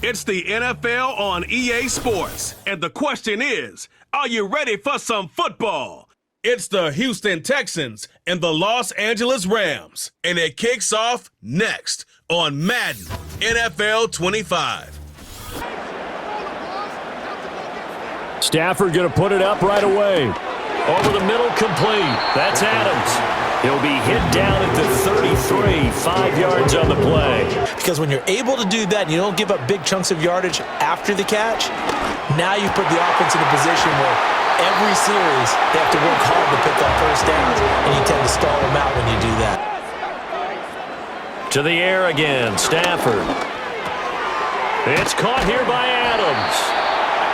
It's the NFL on EA Sports, and the question is, are you ready for some football? It's the Houston Texans and the Los Angeles Rams, and it kicks off next on Madden NFL 25. Stafford going to put it up right away. Over the middle, complete. That's Adams. He'll be hit down at the 33, 5 yards on the play. Because when you're able to do that and you don't give up big chunks of yardage after the catch, now you put the offense in a position where every series they have to work hard to pick up first downs, and you tend to stall them out when you do that. To the air again, Stafford. It's caught here by Adams.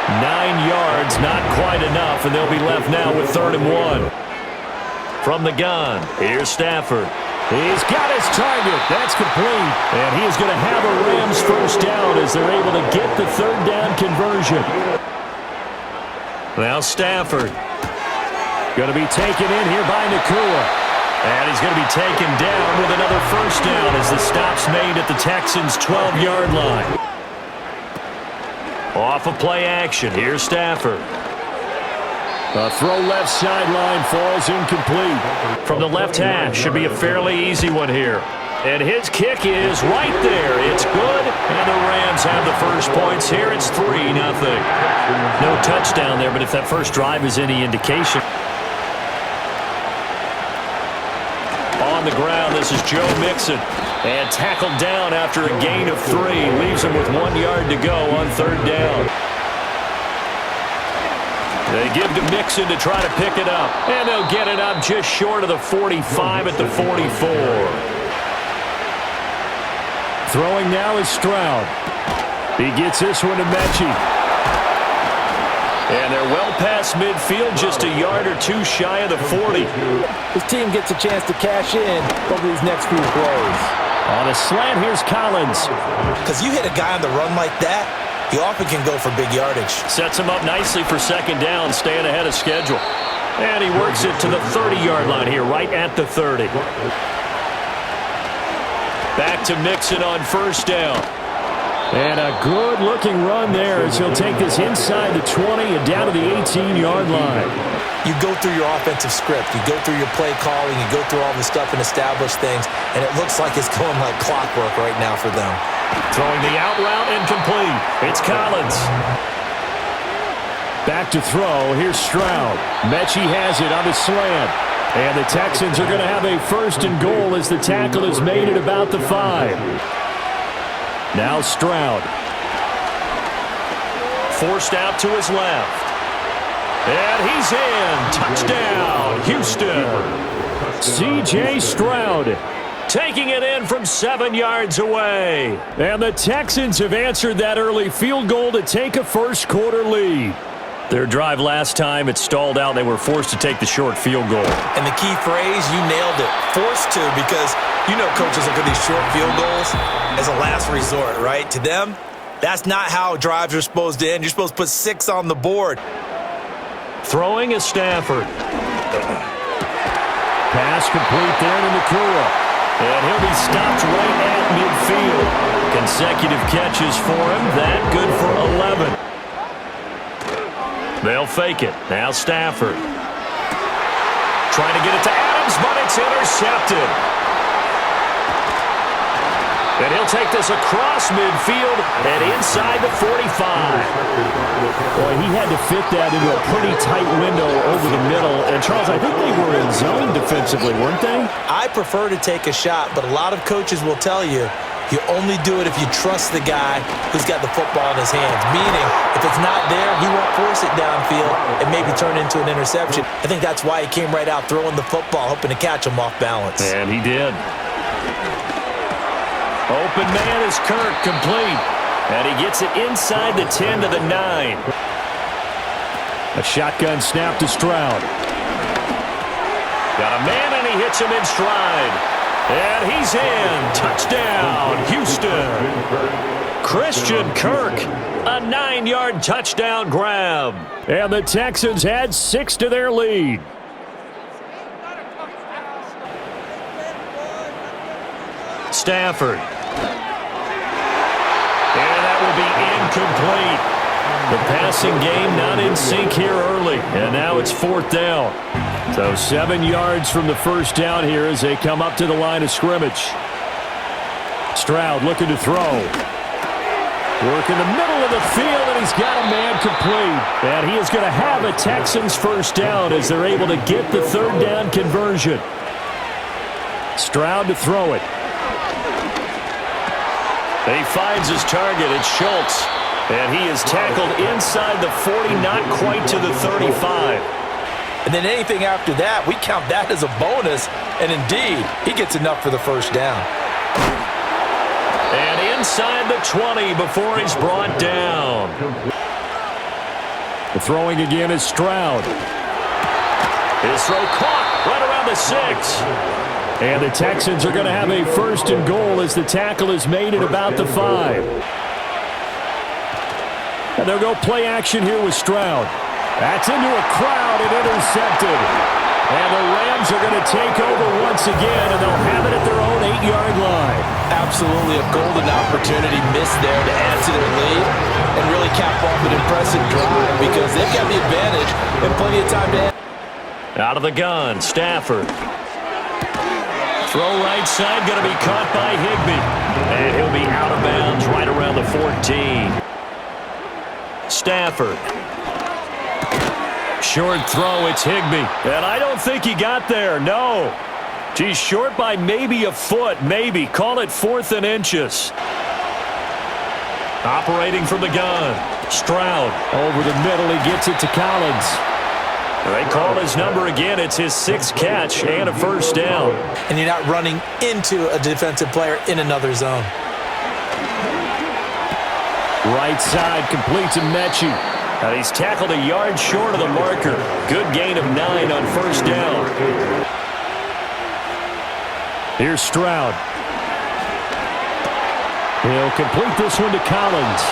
9 yards, not quite enough, and they'll be left now with 3rd and 1. From the gun, here's Stafford. He's got his target. That's complete. And he is going to have a Rams first down as they're able to get the 3rd down conversion. Now Stafford. Going to be taken in here by Nakua. And he's going to be taken down with another first down as the stop's made at the Texans' 12-yard line. Off of play action, here's Stafford. A throw left sideline falls incomplete. From the left hash, should be a fairly easy one here. And his kick is right there. It's good, and the Rams have the first points here. It's 3-0. No touchdown there, but if that first drive is any indication. On the ground, this is Joe Mixon. And tackled down after a gain of 3. Leaves him with 1 yard to go on 3rd down. They give to Mixon to try to pick it up. And they'll get it up just short of the 45 at the 44. Throwing now is Stroud. He gets this one to Mechie. And they're well past midfield, just a yard or 2 shy of the 40. His team gets a chance to cash in over these next few plays. On a slant, here's Collins. Because you hit a guy on the run like that, he often can go for big yardage. Sets him up nicely for 2nd down, staying ahead of schedule. And he works it to the 30-yard line here, right at the 30. Back to Mixon on 1st down. And a good-looking run there as he'll take this inside the 20 and down to the 18-yard line. You go through your offensive script. You go through your play calling. You go through all the stuff and establish things. And it looks like it's going like clockwork right now for them. Throwing the out route incomplete. It's Collins. Back to throw. Here's Stroud. Mechie has it on the slant. And the Texans are going to have a 1st and goal as the tackle is made at about the 5. Now Stroud. Forced out to his left. And he's in. Touchdown, Houston. C.J. Stroud taking it in from 7 yards away. And the Texans have answered that early field goal to take a first-quarter lead. Their drive last time, it stalled out. They were forced to take the short field goal. And the key phrase, you nailed it. Forced to, because you know coaches look at these short field goals as a last resort, right? To them, that's not how drives are supposed to end. You're supposed to put 6 on the board. Throwing is Stafford. Pass complete there to Nakua. And he'll be stopped right at midfield. Consecutive catches for him. That good for 11. They'll fake it. Now Stafford. Trying to get it to Adams, but it's intercepted. And he'll take this across midfield and inside the 45. Boy, he had to fit that into a pretty tight window over the middle. And, Charles, I think they were in zone defensively, weren't they? I prefer to take a shot, but a lot of coaches will tell you, you only do it if you trust the guy who's got the football in his hands. Meaning, if it's not there, he won't force it downfield and maybe turn into an interception. I think that's why he came right out throwing the football, hoping to catch him off balance. And he did. Open man is Kirk, complete. And he gets it inside the 10 to the 9. A shotgun snap to Stroud. Got a man and he hits him in stride. And he's in. Touchdown, Houston. Christian Kirk, a 9-yard touchdown grab. And the Texans add 6 to their lead. Stafford. And that will be complete. The passing game not in sync here early, and now it's 4th down. So 7 yards from the first down here as they come up to the line of scrimmage. Stroud looking to throw. Work in the middle of the field, and he's got a man complete. And he is going to have a Texans first down as they're able to get the 3rd down conversion. Stroud to throw it. He finds his target. It's Schultz. And he is tackled inside the 40, not quite to the 35. And then anything after that, we count that as a bonus. And indeed, he gets enough for the first down. And inside the 20 before he's brought down. The throwing again is Stroud. His throw caught right around the 6. And the Texans are going to have a 1st and goal as the tackle is made at about the 5. And they'll go play action here with Stroud. That's into a crowd and intercepted. And the Rams are going to take over once again, and they'll have it at their own 8-yard line. Absolutely a golden opportunity missed there to add to their lead and really cap off an impressive drive because they've got the advantage and plenty of time to end. Out of the gun, Stafford. Throw right side, going to be caught by Higbee. And he'll be out of bounds right around the 14. Stafford. Short throw, it's Higbee. And I don't think he got there, no. He's short by maybe a foot, maybe. Call it 4th and inches. Operating from the gun. Stroud. Over the middle, he gets it to Collins. They call his number again. It's his 6th catch and a first down. And you're not running into a defensive player in another zone. Right side, complete to Mechie. And he's tackled a yard short of the marker. Good gain of 9 on first down. Here's Stroud. He'll complete this one to Collins.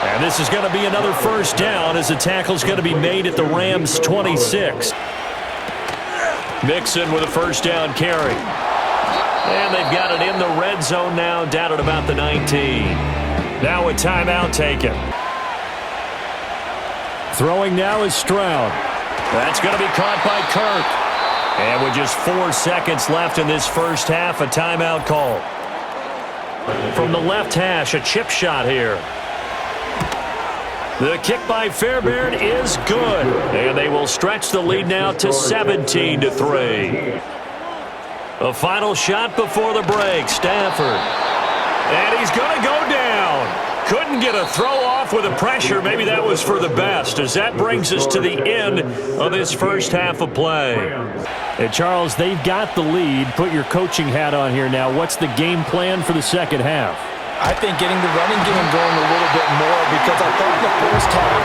And this is going to be another first down as the tackle's going to be made at the Rams' 26. Mixon with a first down carry. And they've got it in the red zone now, down at about the 19. Now a timeout taken. Throwing now is Stroud. That's going to be caught by Kirk. And with just 4 seconds left in this first half, a timeout call. From the left hash, a chip shot here. The kick by Fairbairn is good. And they will stretch the lead now to 17-3. A final shot before the break. Stafford. And he's going to go down. Couldn't get a throw off with the pressure. Maybe that was for the best, as that brings us to the end of this first half of play. And Charles, they've got the lead. Put your coaching hat on here now. What's the game plan for the second half? I think getting the running game going a little bit more because I thought in the first half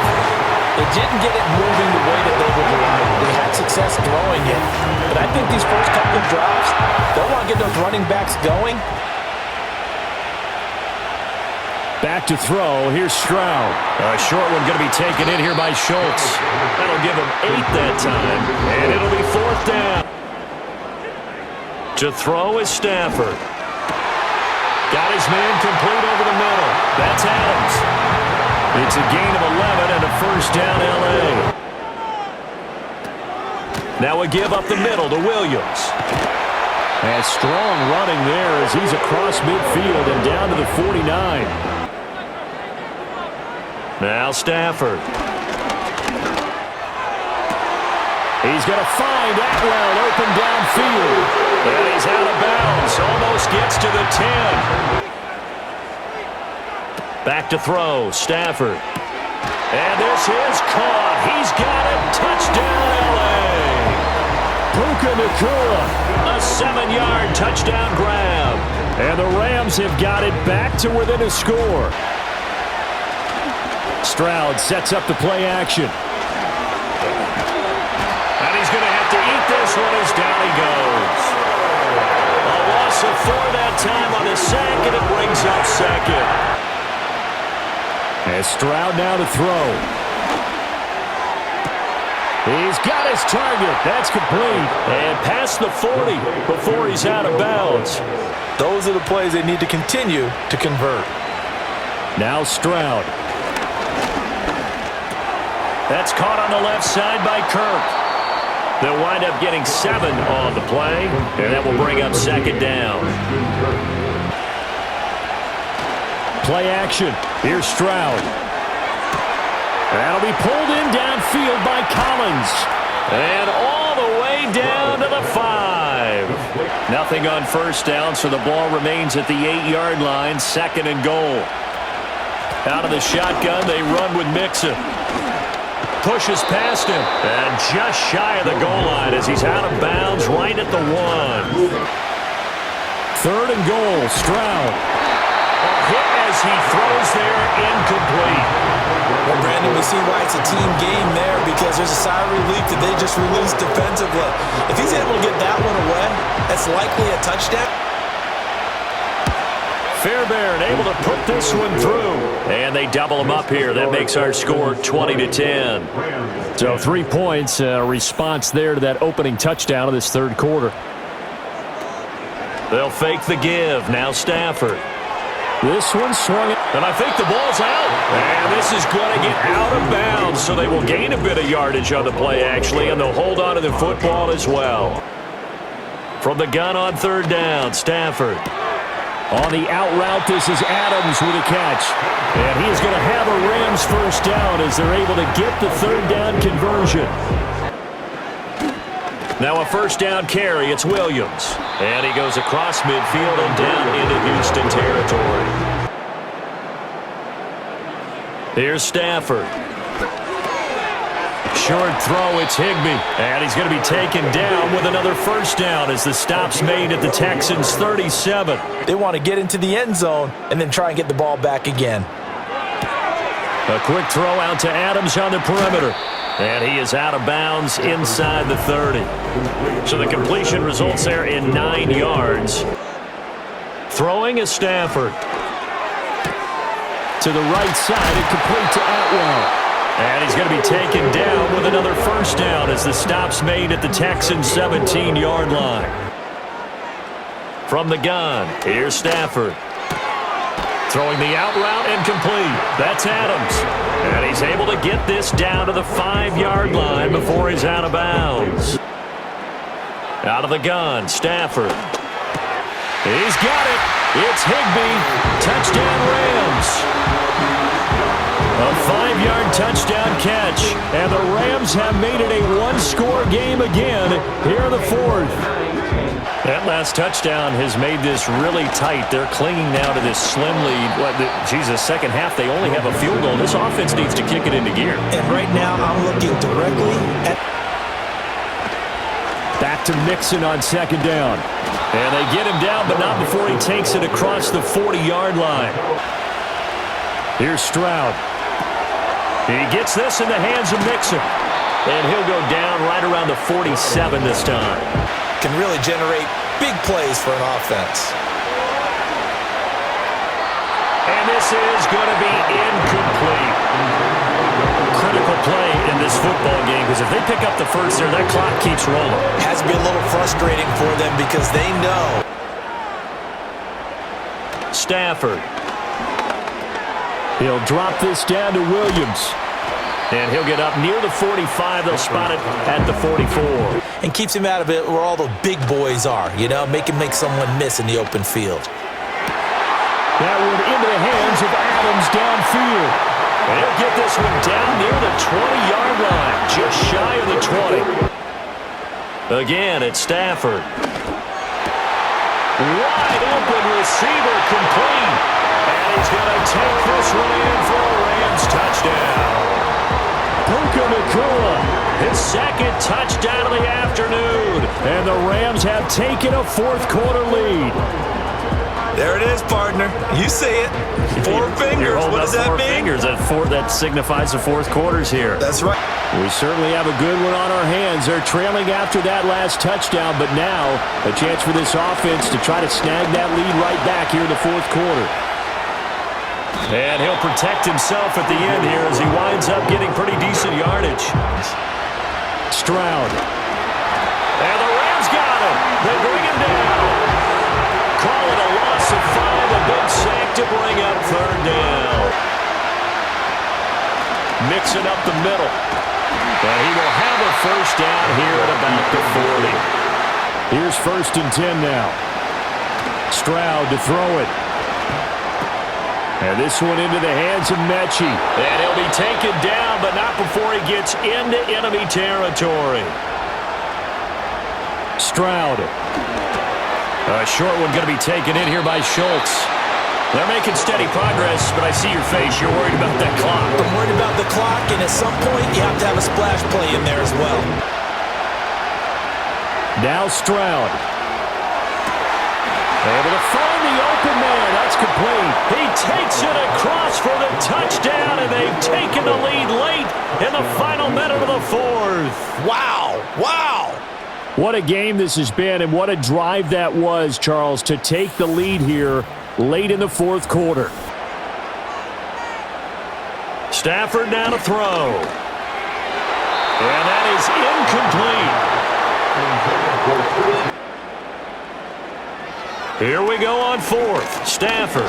they didn't get it moving the way that they would like. They had success throwing it. But I think these first couple of drives, they'll want to get those running backs going. Back to throw. Here's Stroud. A short one going to be taken in here by Schultz. That'll give him 8 that time. And it'll be 4th down. To throw is Stafford. Got his man complete over the middle. That's Adams. It's a gain of 11 and a first down L.A. Now a give up the middle to Williams. And strong running there as he's across midfield and down to the 49. Now Stafford. He's going to find Atwell open downfield. And he's out of bounds. Almost gets to the 10. Back to throw. Stafford. And this is caught. He's got it. Touchdown, L.A. Puka Nacua. A 7-yard touchdown grab. And the Rams have got it back to within a score. Stroud sets up the play action. And he's going to have to eat this one as down he goes. A loss of 4 that time on the sack, and it brings up second. And Stroud now to throw. He's got his target. That's complete. And past the 40 before he's out of bounds. Those are the plays they need to continue to convert. Now Stroud. That's caught on the left side by Kirk. They'll wind up getting 7 on the play, and that will bring up second down. Play action. Here's Stroud. That'll be pulled in downfield by Collins. And all the way down to the 5. Nothing on first down, so the ball remains at the 8-yard line, second and goal. Out of the shotgun, they run with Mixon. Pushes past him, and just shy of the goal line as he's out of bounds right at the 1. Third and goal, Stroud. A hit as he throws there, incomplete. Well, Brandon, we see why it's a team game there, because there's a sigh of relief that they just released defensively. If he's able to get that one away, that's likely a touchdown. Fairbairn able to put this one through. And they double him up here. That makes our score 20-10. So 3 points, response there to that opening touchdown of this third quarter. They'll fake the give. Now Stafford. This one swung it, and I think the ball's out. And this is going to get out of bounds, so they will gain a bit of yardage on the play, actually, and they'll hold on to the football as well. From the gun on third down, Stafford. On the out route, this is Adams with a catch. And he is going to have a Rams first down as they're able to get the third down conversion. Now a first down carry, it's Williams. And he goes across midfield and down into Houston territory. Here's Stafford. Short throw, it's Higbee. And he's going to be taken down with another first down as the stop's made at the Texans' 37. They want to get into the end zone and then try and get the ball back again. A quick throw out to Adams on the perimeter. And he is out of bounds inside the 30. So the completion results there in 9 yards. Throwing is Stafford. To the right side and complete to Atwell. And he's going to be taken down with another first down as the stop's made at the Texans' 17-yard line. From the gun, here's Stafford. Throwing the out route and complete. That's Adams. And he's able to get this down to the 5-yard line before he's out of bounds. Out of the gun, Stafford. He's got it. It's Higbee. Touchdown Rams. A 5-yard touchdown catch. And the Rams have made it a one-score game again here in the fourth. That last touchdown has made this really tight. They're clinging now to this slim lead. Jesus, second half, they only have a field goal. This offense needs to kick it into gear. And right now, I'm looking directly at... Back to Mixon on second down. And they get him down, but not before he takes it across the 40-yard line. Here's Stroud. He gets this in the hands of Mixon. And he'll go down right around the 47 this time. Can really generate big plays for an offense. And this is going to be incomplete. Critical play in this football game, because if they pick up the first there, that clock keeps rolling. Has to be a little frustrating for them because they know. Stafford. He'll drop this down to Williams. And he'll get up near the 45. They'll spot it at the 44. And keeps him out of it where all the big boys are, you know, make someone miss in the open field. That one into the hands of Adams downfield. And he'll get this one down near the 20-yard line, just shy of the 20. Again, it's Stafford. Wide open receiver complete. And he's going to take this one in for a Rams touchdown. Puka Nacua, his second touchdown of the afternoon. And the Rams have taken a fourth-quarter lead. There it is, partner. You see it. Four fingers. What does that mean? Fingers. That signifies the fourth quarter's here. That's right. We certainly have a good one on our hands. They're trailing after that last touchdown, but now a chance for this offense to try to snag that lead right back here in the fourth quarter. And he'll protect himself at the end here as he winds up getting pretty decent yardage. Stroud. And the Rams got him. They bring him down. Call it a loss of 5. A big sack to bring up third down. Mixing up the middle. And he will have a first down here at about the 40. Here's 1st and 10 now. Stroud to throw it. And this one into the hands of Mechie. And he'll be taken down, but not before he gets into enemy territory. Stroud. A short one going to be taken in here by Schultz. They're making steady progress, but I see your face. You're worried about that clock. I'm worried about the clock, and at some point, you have to have a splash play in there as well. Now Stroud. Able to find the open man. That's complete. He takes it across for the touchdown, and they've taken the lead late in the final minute of the 4th. Wow. Wow. What a game this has been, and what a drive that was, Charles, to take the lead here late in the 4th quarter. Stafford now to throw. And that is incomplete. Here we go on 4th. Stafford.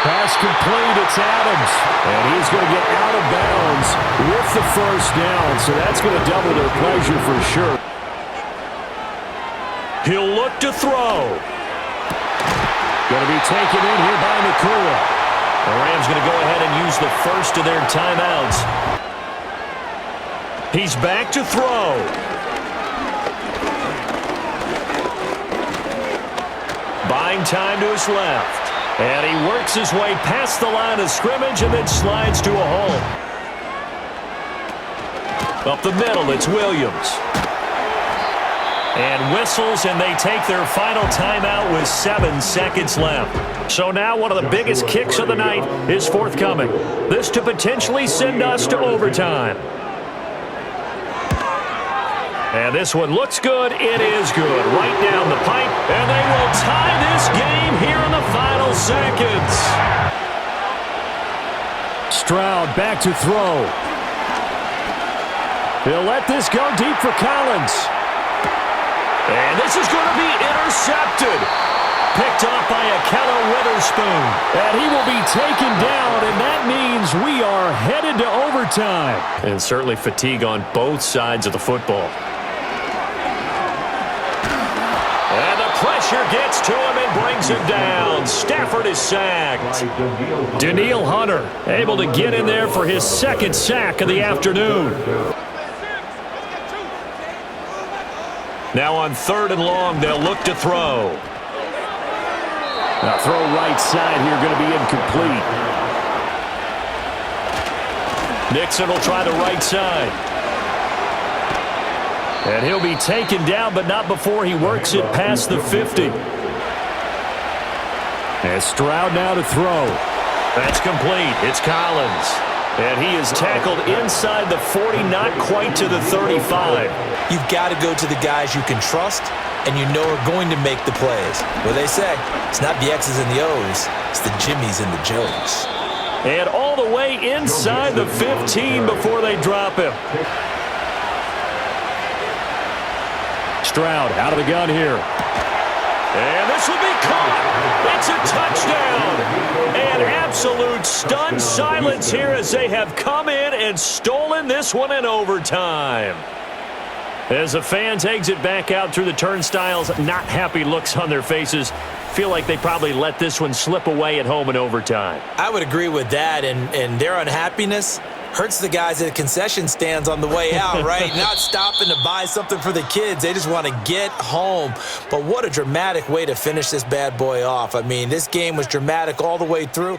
Pass complete, it's Adams. And he's going to get out of bounds with the first down, so that's going to double their pleasure for sure. He'll look to throw. Going to be taken in here by Nakua. The Rams going to go ahead and use the first of their timeouts. He's back to throw. Buying time to his left. And he works his way past the line of scrimmage and then slides to a hole. Up the middle, it's Williams. And whistles, and they take their final timeout with 7 seconds left. So now one of the biggest kicks of the night is forthcoming. This to potentially send us to overtime. And this one looks good. It is good. Right down the pipe. And they will tie this game here in the final seconds. Stroud back to throw. He'll let this go deep for Collins. And this is going to be intercepted. Picked off by Akello Witherspoon. And he will be taken down, and that means we are headed to overtime. And certainly fatigue on both sides of the football. And the pressure gets to him and brings him down. Stafford is sacked. Danielle Hunter able to get in there for his 2nd sack of the afternoon. Now on 3rd and long, they'll look to throw. Now throw right side here, going to be incomplete. Nixon will try the right side. And he'll be taken down, but not before he works it past the 50. And Stroud now to throw. That's complete. It's Collins. And he is tackled inside the 40, not quite to the 35. You've got to go to the guys you can trust and you know are going to make the plays. What they say, it's not the X's and the O's, it's the Jimmies and the Joes. And all the way inside the 15 before they drop him. Stroud out of the gun here. And this will be caught. It's a touchdown. And absolute stunned silence here as they have come in and stolen this one in overtime. As the fans exit back out through the turnstiles, not happy looks on their faces. Feel like they probably let this one slip away at home in overtime. I would agree with that, and their unhappiness hurts the guys at the concession stands on the way out, right? Not stopping to buy something for the kids. They just want to get home. But what a dramatic way to finish this bad boy off. I mean, this game was dramatic all the way through.